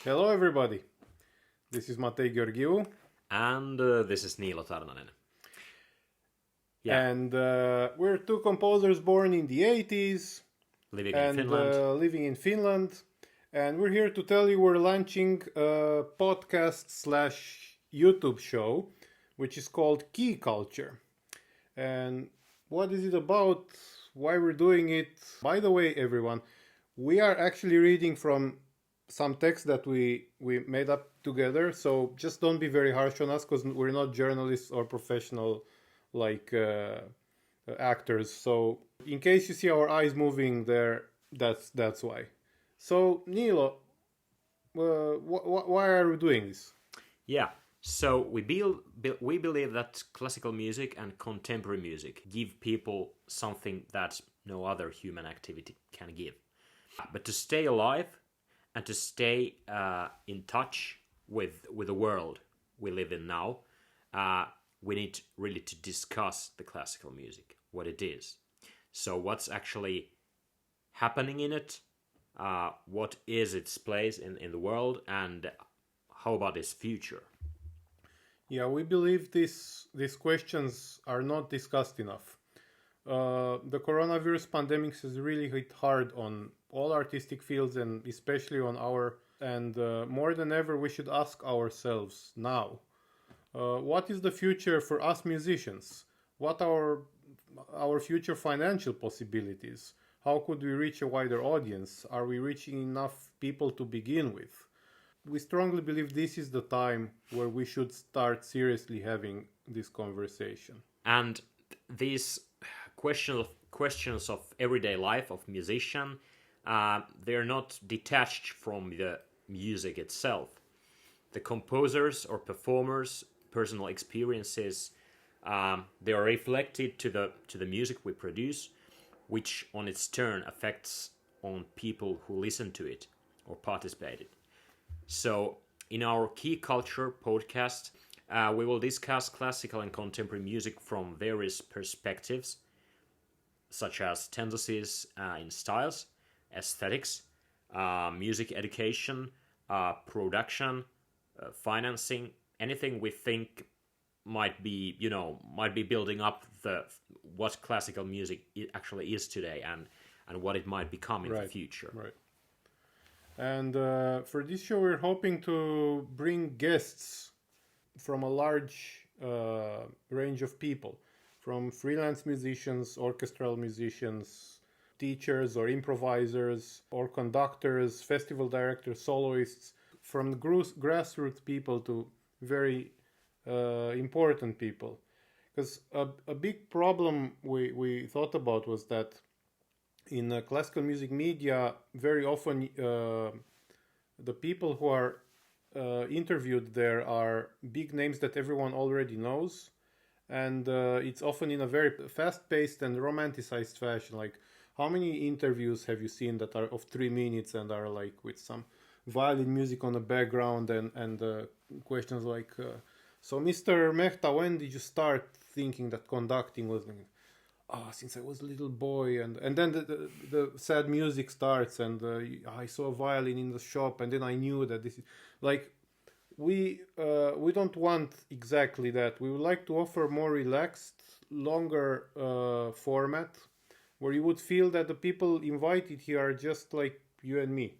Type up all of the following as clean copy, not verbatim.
Hello, everybody. This is Matei Georgiou, And this is Niilo Tarnanen. Yeah, and we're two composers born in the 80s living in and Finland. living in Finland. And we're here to tell you we're launching a podcast slash YouTube show, which is called Kulture. And what is it about? Why we're doing it? By the way, everyone, we are actually reading from some text that we made up together. So just don't be very harsh on us because we're not journalists or professional like actors. So in case you see our eyes moving there, that's why. So Nilo, why are we doing this? Yeah, so we believe that classical music and contemporary music give people something that no other human activity can give. But to stay alive and to stay in touch with the world we live in now, we need really to discuss the classical music, what it is. So what's actually happening in it, what is its place in the world, and how about its future? Yeah, we believe these questions are not discussed enough. The coronavirus pandemic has really hit hard on all artistic fields and especially on our. And more than ever, we should ask ourselves now: what is the future for us musicians? What are our future financial possibilities? How could we reach a wider audience? Are we reaching enough people to begin with? We strongly believe this is the time where we should start seriously having this conversation. And these questions of everyday life of musician, they're not detached from the music itself. The composers or performers' personal experiences, they are reflected to the music we produce, which on its turn affects on people who listen to it or participate in. So, in our Key Culture podcast, we will discuss classical and contemporary music from various perspectives, such as tendencies in styles, aesthetics, music education, production, financing, anything we think might be building up the what classical music actually is today and what it might become in the future. Right. And for this show, we're hoping to bring guests from a large range of people, from freelance musicians, orchestral musicians, teachers or improvisers, or conductors, festival directors, soloists, from grassroots people to very important people. Because a big problem we thought about was that in classical music media, very often the people who are interviewed there are big names that everyone already knows, and it's often in a very fast-paced and romanticized fashion. Like, how many interviews have you seen that are of 3 minutes and are like with some violin music on the background and questions like, so Mr. Mehta, when did you start thinking that conducting was like, since I was a little boy, and then the sad music starts, and I saw a violin in the shop, and then I knew that this is like we don't want exactly that. We would like to offer more relaxed, longer format where you would feel that the people invited here are just like you and me,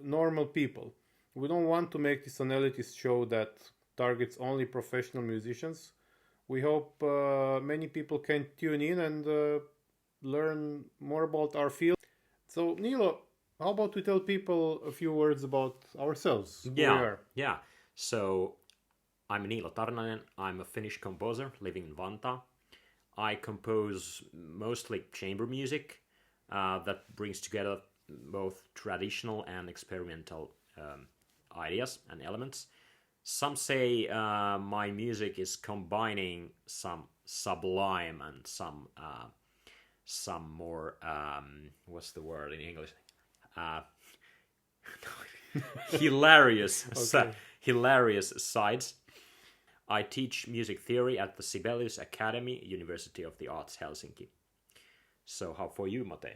normal people. We don't want to make this an elitist show that targets only professional musicians. We hope many people can tune in and learn more about our field. So, Nilo, how about we tell people a few words about ourselves, who we are? Yeah. So, I'm Niilo Tarnanen. I'm a Finnish composer living in Vantaa. I compose mostly chamber music that brings together both traditional and experimental ideas and elements. Some say my music is combining some sublime and some more what's the word in English? Uh, hilarious, Okay. hilarious sides. I teach music theory at the Sibelius Academy, University of the Arts, Helsinki. So, how for you, Mate?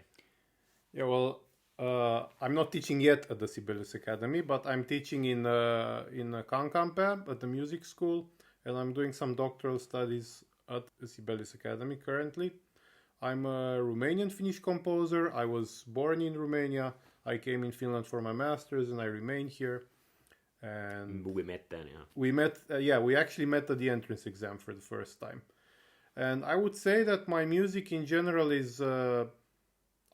Yeah, well, I'm not teaching yet at the Sibelius Academy, but I'm teaching in Kankampe at the music school, and I'm doing some doctoral studies at the Sibelius Academy currently. I'm a Romanian-Finnish composer. I was born in Romania. I came in Finland for my master's, and I remain here. And We met then, yeah. we met, we actually met at the entrance exam for the first time. And I would say that my music in general is, I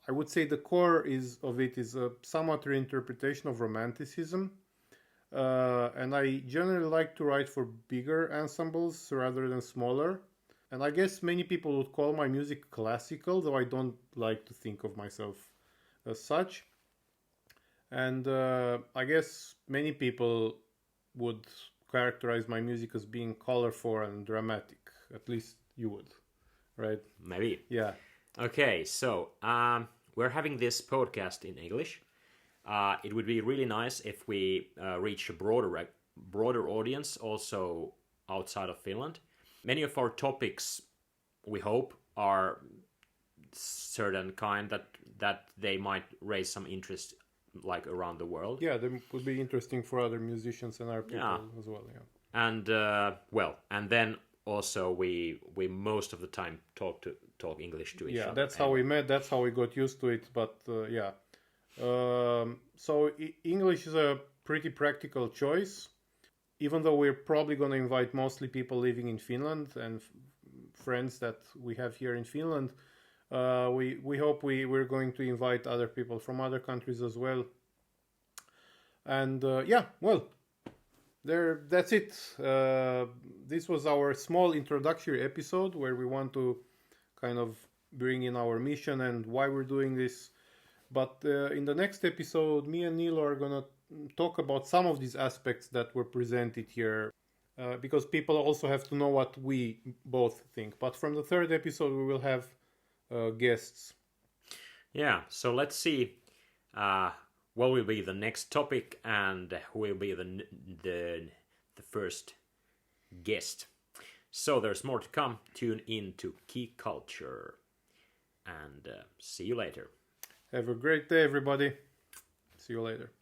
would say the core of it is a somewhat reinterpretation of Romanticism. And I generally like to write for bigger ensembles rather than smaller. And I guess many people would call my music classical, though I don't like to think of myself as such. And I guess many people would characterize my music as being colorful and dramatic. At least you would, right? Maybe. Yeah. Okay, so we're having this podcast in English. It would be really nice if we reach a broader audience, also outside of Finland. Many of our topics, we hope, are certain kind that they might raise some interest, like around the world. Yeah, they would be interesting for other musicians and our people as well. Yeah. And and then also we most of the time talk English to each other. Yeah, that's how we met. That's how we got used to it. But yeah, so English is a pretty practical choice. Even though we're probably going to invite mostly people living in Finland and friends that we have here in Finland, we hope we're going to invite other people from other countries as well. And that's it. This was our small introductory episode where we want to kind of bring in our mission and why we're doing this. But in the next episode, me and Neil are going to talk about some of these aspects that were presented here, because people also have to know what we both think. But from the third episode, we will have guests. Yeah, so let's see what will be the next topic and who will be the first guest. So there's more to come. Tune in to Key Culture, and see you later. Have a great day, everybody. See you later.